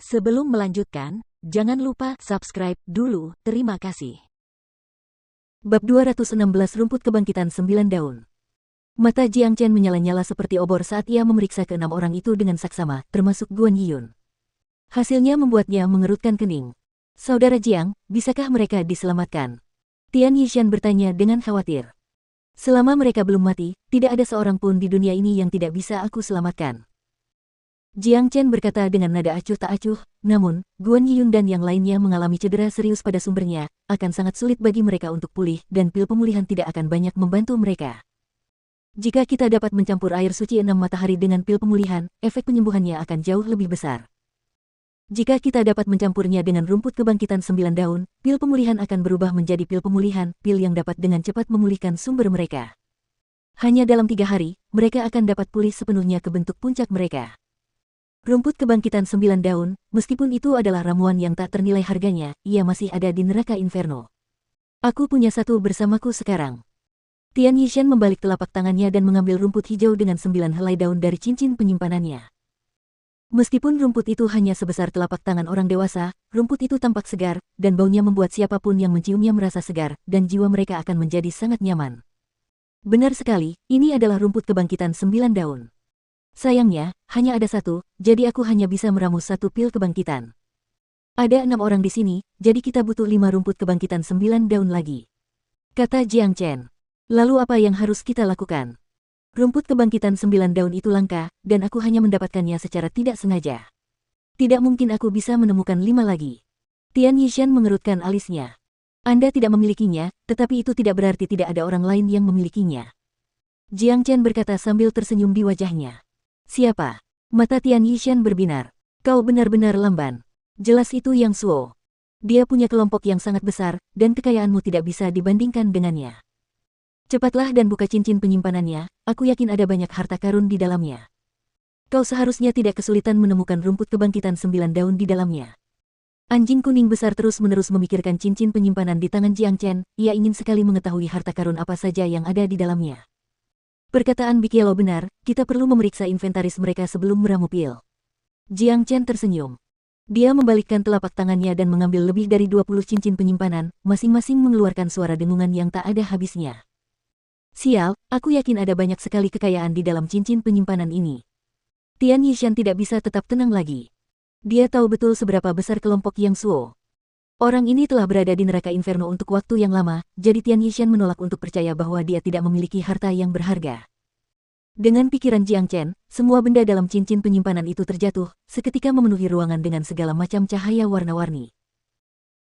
Sebelum melanjutkan, jangan lupa subscribe dulu, terima kasih. Bab 216 Rumput Kebangkitan 9 Daun. Mata Jiang Chen menyala-nyala seperti obor saat ia memeriksa keenam orang itu dengan saksama, termasuk Guan Yiyun. Hasilnya membuatnya mengerutkan kening. Saudara Jiang, bisakah mereka diselamatkan? Tian Yishan bertanya dengan khawatir. Selama mereka belum mati, tidak ada seorang pun di dunia ini yang tidak bisa aku selamatkan. Jiang Chen berkata dengan nada acuh tak acuh, namun, Guan Yiyun dan yang lainnya mengalami cedera serius pada sumbernya, akan sangat sulit bagi mereka untuk pulih dan pil pemulihan tidak akan banyak membantu mereka. Jika kita dapat mencampur air suci 6 matahari dengan pil pemulihan, efek penyembuhannya akan jauh lebih besar. Jika kita dapat mencampurnya dengan rumput kebangkitan 9 daun, pil pemulihan akan berubah menjadi pil pemulihan, pil yang dapat dengan cepat memulihkan sumber mereka. Hanya dalam 3 hari, mereka akan dapat pulih sepenuhnya ke bentuk puncak mereka. Rumput kebangkitan 9 daun, meskipun itu adalah ramuan yang tak ternilai harganya, ia masih ada di neraka inferno. Aku punya satu bersamaku sekarang. Tian Yishan membalik telapak tangannya dan mengambil rumput hijau dengan 9 helai daun dari cincin penyimpanannya. Meskipun rumput itu hanya sebesar telapak tangan orang dewasa, rumput itu tampak segar, dan baunya membuat siapapun yang menciumnya merasa segar, dan jiwa mereka akan menjadi sangat nyaman. Benar sekali, ini adalah rumput kebangkitan 9 daun. Sayangnya, hanya ada satu, jadi aku hanya bisa meramu satu pil kebangkitan. Ada 6 orang di sini, jadi kita butuh 5 rumput kebangkitan 9 daun lagi. Kata Jiang Chen. Lalu apa yang harus kita lakukan? Rumput kebangkitan 9 daun itu langka, dan aku hanya mendapatkannya secara tidak sengaja. Tidak mungkin aku bisa menemukan 5 lagi. Tian Yishan mengerutkan alisnya. Anda tidak memilikinya, tetapi itu tidak berarti tidak ada orang lain yang memilikinya. Jiang Chen berkata sambil tersenyum di wajahnya. Siapa? Mata Tian Yishan berbinar. Kau benar-benar lamban. Jelas itu Yang Suo. Dia punya kelompok yang sangat besar, dan kekayaanmu tidak bisa dibandingkan dengannya. Cepatlah dan buka cincin penyimpanannya, aku yakin ada banyak harta karun di dalamnya. Kau seharusnya tidak kesulitan menemukan rumput kebangkitan 9 daun di dalamnya. Anjing kuning besar terus-menerus memikirkan cincin penyimpanan di tangan Jiang Chen, ia ingin sekali mengetahui harta karun apa saja yang ada di dalamnya. Perkataan Bik Yellow benar, kita perlu memeriksa inventaris mereka sebelum meramu pil. Jiang Chen tersenyum. Dia membalikkan telapak tangannya dan mengambil lebih dari 20 cincin penyimpanan, masing-masing mengeluarkan suara dengungan yang tak ada habisnya. Sial, aku yakin ada banyak sekali kekayaan di dalam cincin penyimpanan ini. Tian Yishan tidak bisa tetap tenang lagi. Dia tahu betul seberapa besar kelompok Yang Suo. Orang ini telah berada di neraka inferno untuk waktu yang lama, jadi Tian Yishan menolak untuk percaya bahwa dia tidak memiliki harta yang berharga. Dengan pikiran Jiang Chen, semua benda dalam cincin penyimpanan itu terjatuh, seketika memenuhi ruangan dengan segala macam cahaya warna-warni.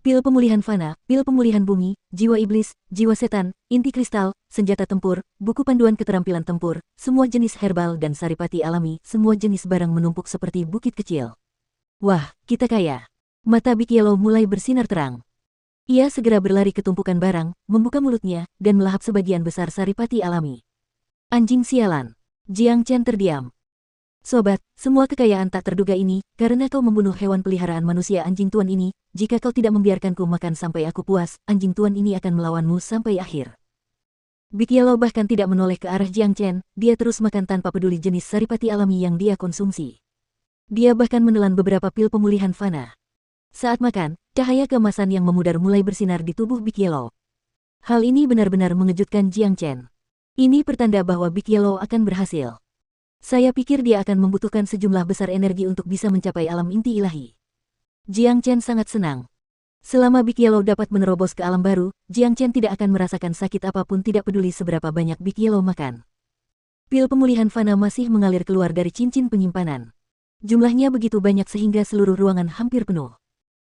Pil pemulihan fana, pil pemulihan bumi, jiwa iblis, jiwa setan, inti kristal, senjata tempur, buku panduan keterampilan tempur, semua jenis herbal dan saripati alami, semua jenis barang menumpuk seperti bukit kecil. Wah, kita kaya. Mata Bik Yellow mulai bersinar terang. Ia segera berlari ke tumpukan barang, membuka mulutnya, dan melahap sebagian besar saripati alami. Anjing sialan. Jiang Chen terdiam. Sobat, semua kekayaan tak terduga ini, karena kau membunuh hewan peliharaan manusia anjing tuan ini, jika kau tidak membiarkanku makan sampai aku puas, anjing tuan ini akan melawanmu sampai akhir. Bik Yellow bahkan tidak menoleh ke arah Jiang Chen, dia terus makan tanpa peduli jenis saripati alami yang dia konsumsi. Dia bahkan menelan beberapa pil pemulihan fana. Saat makan, cahaya keemasan yang memudar mulai bersinar di tubuh Bik Yellow. Hal ini benar-benar mengejutkan Jiang Chen. Ini pertanda bahwa Bik Yellow akan berhasil. Saya pikir dia akan membutuhkan sejumlah besar energi untuk bisa mencapai alam inti ilahi. Jiang Chen sangat senang. Selama Bik Yellow dapat menerobos ke alam baru, Jiang Chen tidak akan merasakan sakit apapun tidak peduli seberapa banyak Bik Yellow makan. Pil pemulihan fana masih mengalir keluar dari cincin penyimpanan. Jumlahnya begitu banyak sehingga seluruh ruangan hampir penuh.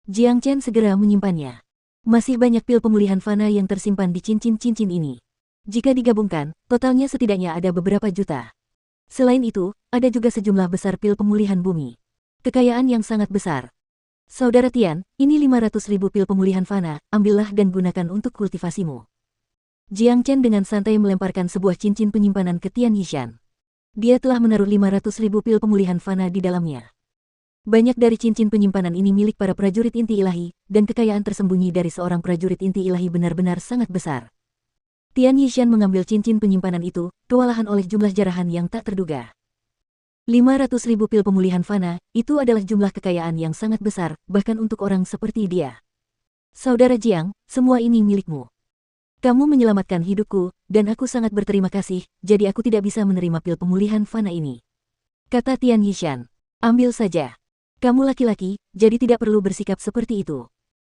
Jiang Chen segera menyimpannya. Masih banyak pil pemulihan fana yang tersimpan di cincin-cincin ini. Jika digabungkan, totalnya setidaknya ada beberapa juta. Selain itu, ada juga sejumlah besar pil pemulihan bumi. Kekayaan yang sangat besar. Saudara Tian, ini 500.000 pil pemulihan fana, ambillah dan gunakan untuk kultivasimu. Jiang Chen dengan santai melemparkan sebuah cincin penyimpanan ke Tian Yishan. Dia telah menaruh 500.000 pil pemulihan fana di dalamnya. Banyak dari cincin penyimpanan ini milik para prajurit inti ilahi, dan kekayaan tersembunyi dari seorang prajurit inti ilahi benar-benar sangat besar. Tian Yishan mengambil cincin penyimpanan itu, kewalahan oleh jumlah jarahan yang tak terduga. 500.000 pil pemulihan fana, itu adalah jumlah kekayaan yang sangat besar, bahkan untuk orang seperti dia. Saudara Jiang, semua ini milikmu. Kamu menyelamatkan hidupku, dan aku sangat berterima kasih, jadi aku tidak bisa menerima pil pemulihan fana ini. Kata Tian Yishan. Ambil saja. Kamu laki-laki, jadi tidak perlu bersikap seperti itu.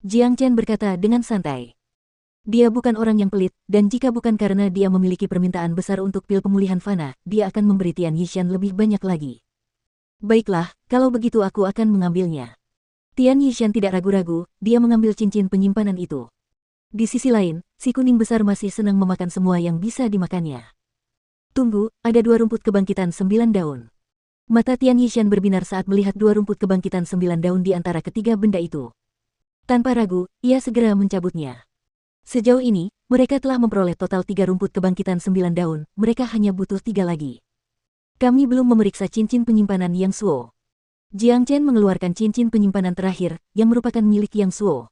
Jiang Chen berkata dengan santai. Dia bukan orang yang pelit, dan jika bukan karena dia memiliki permintaan besar untuk pil pemulihan fana, dia akan memberi Tian Yishan lebih banyak lagi. Baiklah, kalau begitu aku akan mengambilnya. Tian Yishan tidak ragu-ragu, dia mengambil cincin penyimpanan itu. Di sisi lain, si kuning besar masih senang memakan semua yang bisa dimakannya. Tunggu, ada 2 rumput kebangkitan 9 daun. Mata Tian Yishan berbinar saat melihat 2 rumput kebangkitan 9 daun di antara ketiga benda itu. Tanpa ragu, ia segera mencabutnya. Sejauh ini, mereka telah memperoleh total 3 rumput kebangkitan 9 daun, mereka hanya butuh 3 lagi. Kami belum memeriksa cincin penyimpanan Yang Suo. Jiang Chen mengeluarkan cincin penyimpanan terakhir, yang merupakan milik Yang Suo.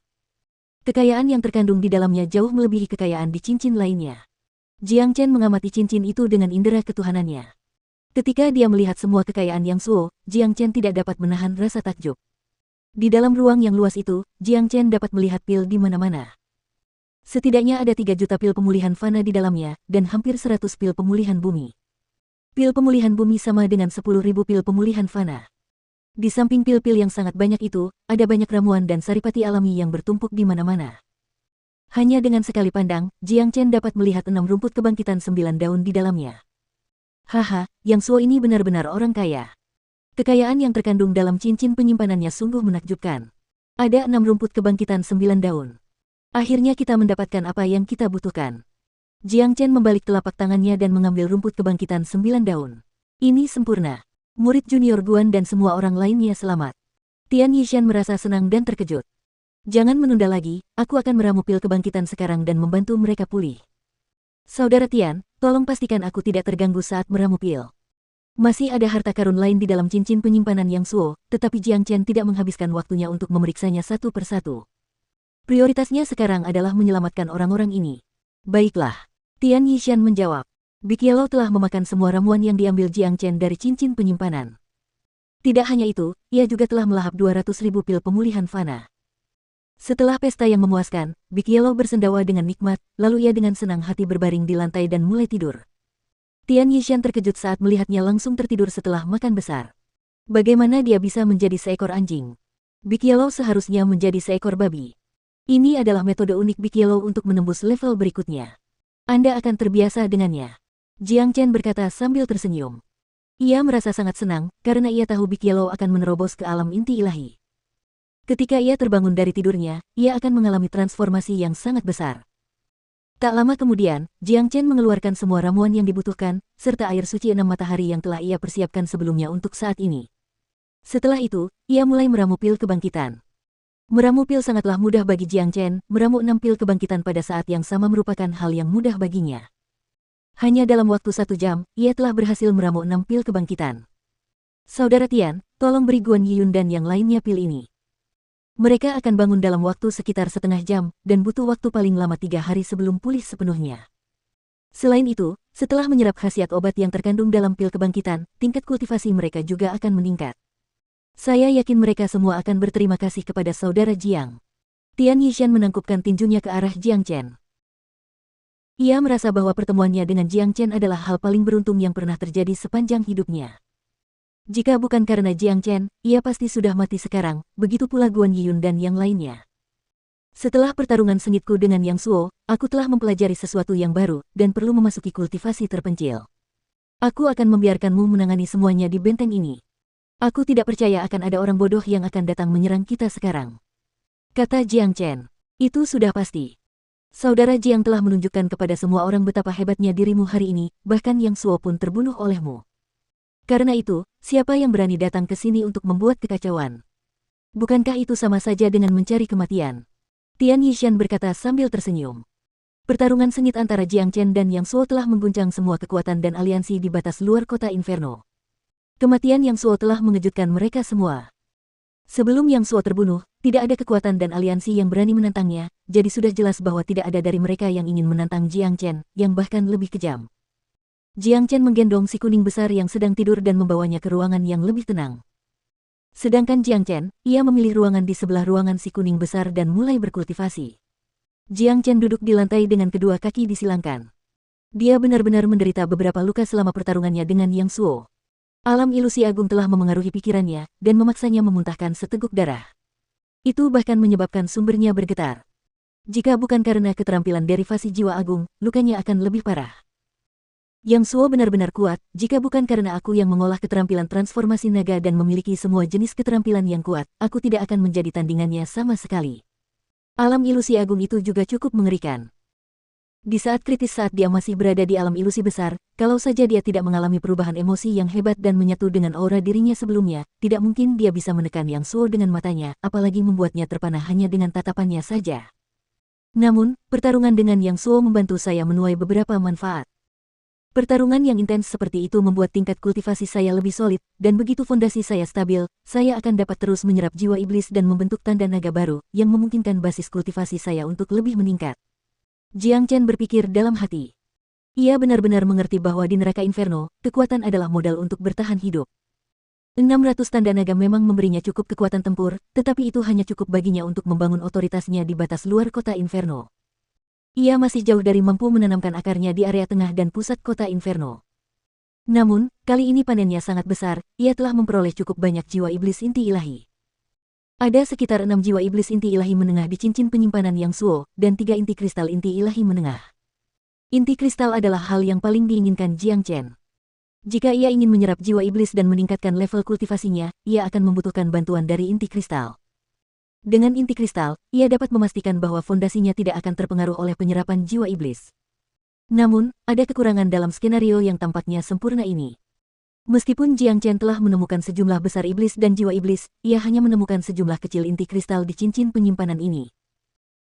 Kekayaan yang terkandung di dalamnya jauh melebihi kekayaan di cincin lainnya. Jiang Chen mengamati cincin itu dengan indera ketuhanannya. Ketika dia melihat semua kekayaan Yang Suo, Jiang Chen tidak dapat menahan rasa takjub. Di dalam ruang yang luas itu, Jiang Chen dapat melihat pil di mana-mana. Setidaknya ada 3 juta pil pemulihan fana di dalamnya, dan hampir 100 pil pemulihan bumi. Pil pemulihan bumi sama dengan 10.000 pil pemulihan fana. Di samping pil-pil yang sangat banyak itu, ada banyak ramuan dan saripati alami yang bertumpuk di mana-mana. Hanya dengan sekali pandang, Jiang Chen dapat melihat 6 rumput kebangkitan 9 daun di dalamnya. Haha, Yang Suo ini benar-benar orang kaya. Kekayaan yang terkandung dalam cincin penyimpanannya sungguh menakjubkan. Ada 6 rumput kebangkitan 9 daun. Akhirnya kita mendapatkan apa yang kita butuhkan. Jiang Chen membalik telapak tangannya dan mengambil rumput kebangkitan 9 daun. Ini sempurna. Murid junior Guan dan semua orang lainnya selamat. Tian Yishan merasa senang dan terkejut. Jangan menunda lagi, aku akan meramu pil kebangkitan sekarang dan membantu mereka pulih. Saudara Tian, tolong pastikan aku tidak terganggu saat meramu pil. Masih ada harta karun lain di dalam cincin penyimpanan Yang Suo, tetapi Jiang Chen tidak menghabiskan waktunya untuk memeriksanya satu persatu. Prioritasnya sekarang adalah menyelamatkan orang-orang ini. Baiklah. Tian Yishan menjawab. Big Yellow telah memakan semua ramuan yang diambil Jiang Chen dari cincin penyimpanan. Tidak hanya itu, ia juga telah melahap 200.000 pil pemulihan fana. Setelah pesta yang memuaskan, Big Yellow bersendawa dengan nikmat, lalu ia dengan senang hati berbaring di lantai dan mulai tidur. Tian Yishan terkejut saat melihatnya langsung tertidur setelah makan besar. Bagaimana dia bisa menjadi seekor anjing? Big Yellow seharusnya menjadi seekor babi. Ini adalah metode unik Big Yellow untuk menembus level berikutnya. Anda akan terbiasa dengannya. Jiang Chen berkata sambil tersenyum. Ia merasa sangat senang, karena ia tahu Big Yellow akan menerobos ke alam inti ilahi. Ketika ia terbangun dari tidurnya, ia akan mengalami transformasi yang sangat besar. Tak lama kemudian, Jiang Chen mengeluarkan semua ramuan yang dibutuhkan, serta air suci 6 matahari yang telah ia persiapkan sebelumnya untuk saat ini. Setelah itu, ia mulai meramu pil kebangkitan. Meramu pil sangatlah mudah bagi Jiang Chen, meramu 6 pil kebangkitan pada saat yang sama merupakan hal yang mudah baginya. Hanya dalam waktu 1 jam, ia telah berhasil meramu 6 pil kebangkitan. Saudara Tian, tolong beri Guan Yiyun dan yang lainnya pil ini. Mereka akan bangun dalam waktu sekitar setengah jam, dan butuh waktu paling lama 3 hari sebelum pulih sepenuhnya. Selain itu, setelah menyerap khasiat obat yang terkandung dalam pil kebangkitan, tingkat kultivasi mereka juga akan meningkat. Saya yakin mereka semua akan berterima kasih kepada saudara Jiang. Tian Yishan menangkupkan tinjunya ke arah Jiang Chen. Ia merasa bahwa pertemuannya dengan Jiang Chen adalah hal paling beruntung yang pernah terjadi sepanjang hidupnya. Jika bukan karena Jiang Chen, ia pasti sudah mati sekarang, begitu pula Guan Yiyun dan yang lainnya. Setelah pertarungan sengitku dengan Yang Suo, aku telah mempelajari sesuatu yang baru, dan perlu memasuki kultivasi terpencil. Aku akan membiarkanmu menangani semuanya di benteng ini. Aku tidak percaya akan ada orang bodoh yang akan datang menyerang kita sekarang. Kata Jiang Chen. Itu sudah pasti. Saudara Jiang telah menunjukkan kepada semua orang betapa hebatnya dirimu hari ini, bahkan Yang Suo pun terbunuh olehmu. Karena itu, siapa yang berani datang ke sini untuk membuat kekacauan? Bukankah itu sama saja dengan mencari kematian? Tian Yishan berkata sambil tersenyum. Pertarungan sengit antara Jiang Chen dan Yang Suo telah mengguncang semua kekuatan dan aliansi di batas luar kota Inferno. Kematian Yang Suo telah mengejutkan mereka semua. Sebelum Yang Suo terbunuh, tidak ada kekuatan dan aliansi yang berani menantangnya, jadi sudah jelas bahwa tidak ada dari mereka yang ingin menantang Jiang Chen, yang bahkan lebih kejam. Jiang Chen menggendong si kuning besar yang sedang tidur dan membawanya ke ruangan yang lebih tenang. Sedangkan Jiang Chen, ia memilih ruangan di sebelah ruangan si kuning besar dan mulai berkultivasi. Jiang Chen duduk di lantai dengan kedua kaki disilangkan. Dia benar-benar menderita beberapa luka selama pertarungannya dengan Yang Suo. Alam ilusi agung telah memengaruhi pikirannya dan memaksanya memuntahkan seteguk darah. Itu bahkan menyebabkan sumbernya bergetar. Jika bukan karena keterampilan derivasi jiwa agung, lukanya akan lebih parah. Yang Suo benar-benar kuat, jika bukan karena aku yang mengolah keterampilan transformasi naga dan memiliki semua jenis keterampilan yang kuat, aku tidak akan menjadi tandingannya sama sekali. Alam ilusi agung itu juga cukup mengerikan. Di saat kritis saat dia masih berada di alam ilusi besar, kalau saja dia tidak mengalami perubahan emosi yang hebat dan menyatu dengan aura dirinya sebelumnya, tidak mungkin dia bisa menekan Yang Suo dengan matanya, apalagi membuatnya terpana hanya dengan tatapannya saja. Namun, pertarungan dengan Yang Suo membantu saya menuai beberapa manfaat. Pertarungan yang intens seperti itu membuat tingkat kultivasi saya lebih solid, dan begitu fondasi saya stabil, saya akan dapat terus menyerap jiwa iblis dan membentuk tanda naga baru, yang memungkinkan basis kultivasi saya untuk lebih meningkat. Jiang Chen berpikir dalam hati. Ia benar-benar mengerti bahwa di neraka inferno, kekuatan adalah modal untuk bertahan hidup. 600 tanda naga memang memberinya cukup kekuatan tempur, tetapi itu hanya cukup baginya untuk membangun otoritasnya di batas luar kota inferno. Ia masih jauh dari mampu menanamkan akarnya di area tengah dan pusat kota inferno. Namun, kali ini panennya sangat besar, ia telah memperoleh cukup banyak jiwa iblis inti ilahi. Ada sekitar 6 jiwa iblis inti ilahi menengah di cincin penyimpanan Yang Suo, dan 3 inti kristal inti ilahi menengah. Inti kristal adalah hal yang paling diinginkan Jiang Chen. Jika ia ingin menyerap jiwa iblis dan meningkatkan level kultivasinya, ia akan membutuhkan bantuan dari inti kristal. Dengan inti kristal, ia dapat memastikan bahwa fondasinya tidak akan terpengaruh oleh penyerapan jiwa iblis. Namun, ada kekurangan dalam skenario yang tampaknya sempurna ini. Meskipun Jiang Chen telah menemukan sejumlah besar iblis dan jiwa iblis, ia hanya menemukan sejumlah kecil inti kristal di cincin penyimpanan ini.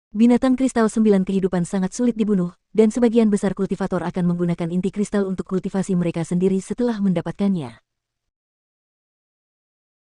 Binatang kristal 9 kehidupan sangat sulit dibunuh, dan sebagian besar kultivator akan menggunakan inti kristal untuk kultivasi mereka sendiri setelah mendapatkannya.